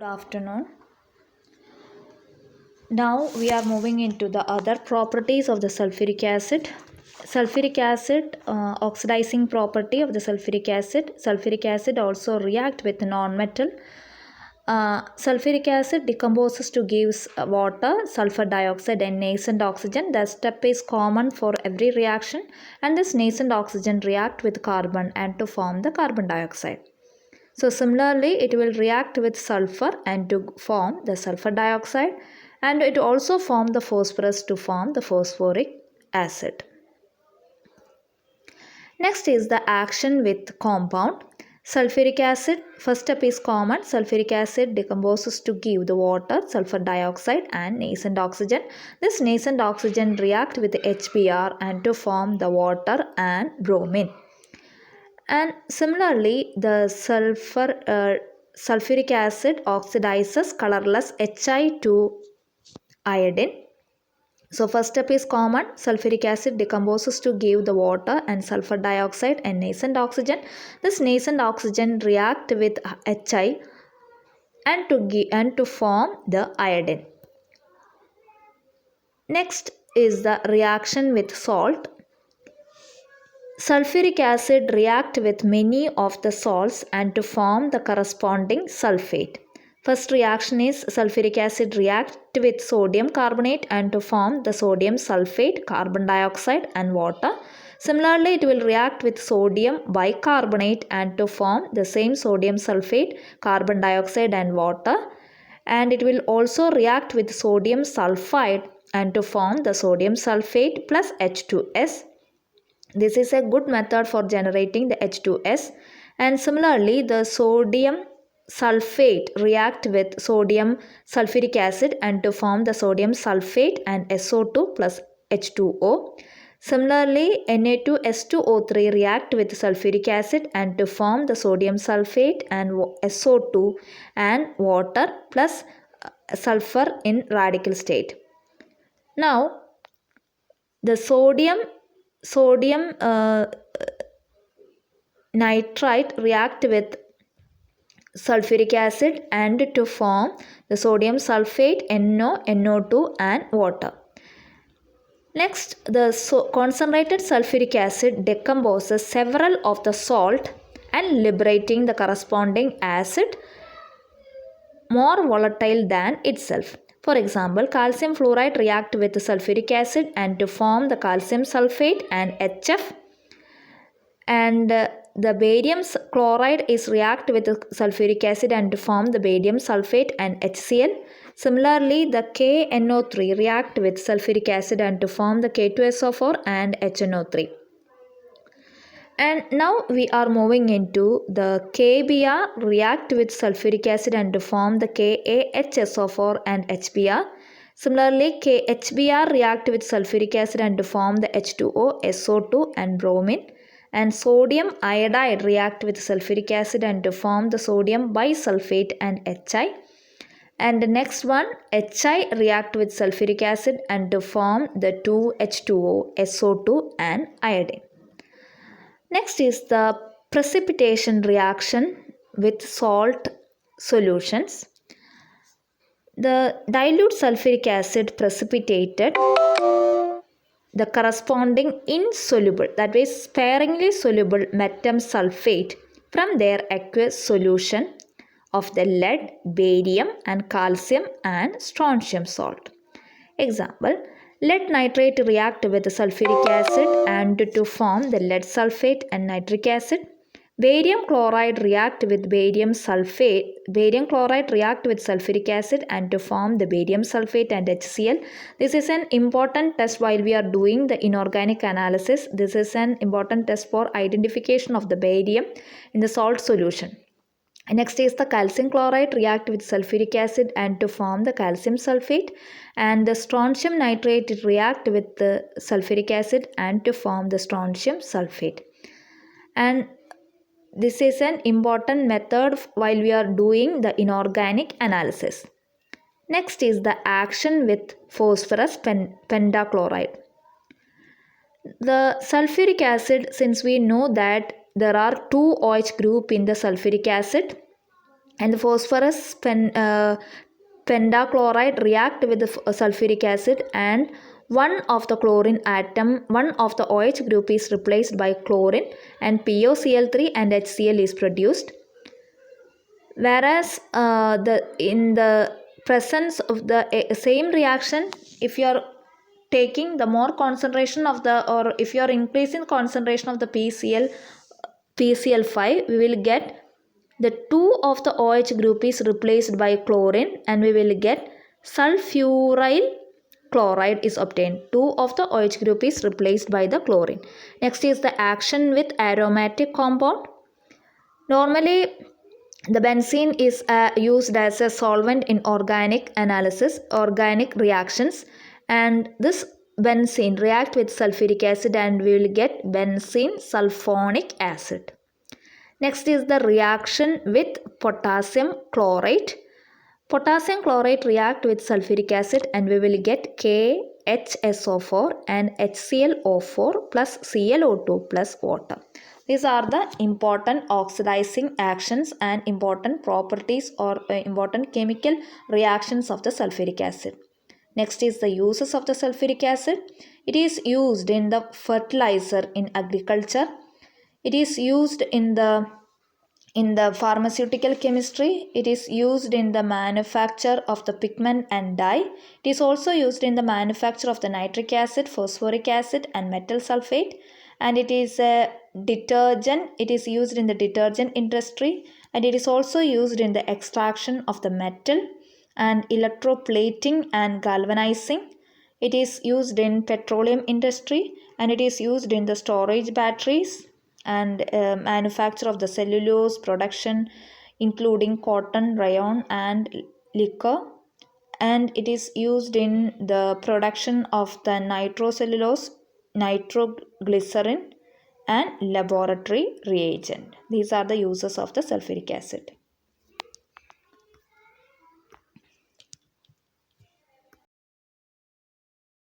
Afternoon. Now we are moving into the other properties of the sulfuric acid. Sulfuric acid, oxidizing property of the sulfuric acid. Sulfuric acid also react with non-metal. Sulfuric acid decomposes to give water, sulfur dioxide and nascent oxygen. The step is common for every reaction, and this nascent oxygen react with carbon and to form the carbon dioxide. So similarly, it will react with sulfur and to form the sulfur dioxide, and it also form the phosphorus to form the phosphoric acid. Next is the action with compound. Sulfuric acid, first step is common. Sulfuric acid decomposes to give the water, sulfur dioxide and nascent oxygen. This nascent oxygen react with HBr and to form the water and bromine. And similarly, the sulfuric acid oxidizes colorless Hi to iodine. So first step is common. Sulfuric acid decomposes to give the water and sulfur dioxide and nascent oxygen. This nascent oxygen react with Hi and to form the iodine. Next is the reaction with salt. Sulfuric acid react with many of the salts and to form the corresponding sulfate. First reaction is sulfuric acid react with sodium carbonate and to form the sodium sulfate, carbon dioxide and water. Similarly, it will react with sodium bicarbonate and to form the same sodium sulfate, carbon dioxide and water. And it will also react with sodium sulfide and to form the sodium sulfate plus H2S. This is a good method for generating the H2S. And similarly, the sodium sulfate react with sodium sulfuric acid and to form the sodium sulfate and SO2 plus H2O. Similarly, Na2S2O3 react with sulfuric acid and to form the sodium sulfate and SO2 and water plus sulfur in radical state. Now, the sodium nitrite react with sulfuric acid and to form the sodium sulfate NO, NO2 and water. Next, the concentrated sulfuric acid decomposes several of the salt and liberating the corresponding acid more volatile than itself. For example, calcium fluoride react with sulfuric acid and to form the calcium sulfate and HF, and the barium chloride is react with sulfuric acid and to form the barium sulfate and HCl. Similarly, the KNO3 react with sulfuric acid and to form the K2SO4 and HNO3. And now we are moving into the KBr react with sulfuric acid and to form the KaHSO4 and HBr. Similarly, KHBr react with sulfuric acid and to form the H2O, SO2 and bromine. And sodium iodide react with sulfuric acid and to form the sodium bisulfate and Hi. And the next one, Hi react with sulfuric acid and to form the 2H2O, SO2 and iodine. Next is the precipitation reaction with salt solutions. The dilute sulfuric acid precipitated the corresponding insoluble, that is sparingly soluble metam sulfate from their aqueous solution of the lead, barium and calcium and strontium salt. Example, lead nitrate react with sulfuric acid and to form the lead sulfate and nitric acid. Barium chloride react with barium chloride react with sulfuric acid and to form the barium sulfate and HCl. This is an important test while we are doing the inorganic analysis. This is an important test for identification of the barium in the salt solution. Next is the calcium chloride react with sulfuric acid and to form the calcium sulfate, and the strontium nitrate react with the sulfuric acid and to form the strontium sulfate. And this is an important method while we are doing the inorganic analysis. Next is the action with phosphorus pentachloride. The sulfuric acid, since we know that there are two OH group in the sulfuric acid, and the phosphorus pentachloride react with the sulfuric acid, and one of the OH group is replaced by chlorine, and PoCl3 and HCl is produced. Whereas in the presence of the same reaction, if you are taking the more concentration of the, or if you are increasing concentration of the PCl5, we will get the 2 of the OH group is replaced by chlorine, and we will get sulfuryl chloride is obtained. 2 of the OH group is replaced by the chlorine. Next is the action with aromatic compound. Normally, the benzene is used as a solvent in organic reactions, and this benzene react with sulfuric acid and we will get benzene sulfonic acid. Next is the reaction with potassium chlorate. Potassium chlorate react with sulfuric acid and we will get KHSO4 and HClO4 plus ClO2 plus water. These are the important oxidizing actions and important properties or important chemical reactions of the sulfuric acid. Next is the uses of the sulfuric acid. It is used in the fertilizer in agriculture. It is used in the pharmaceutical chemistry. It is used in the manufacture of the pigment and dye. It is also used in the manufacture of the nitric acid, phosphoric acid and metal sulfate, and it is a detergent. It is used in the detergent industry, and it is also used in the extraction of the metal and electroplating and galvanizing. It is used in petroleum industry, and it is used in the storage batteries and manufacture of the cellulose production, including cotton, rayon and liquor, and it is used in the production of the nitrocellulose, nitroglycerin and laboratory reagent. These are the uses of the sulfuric acid.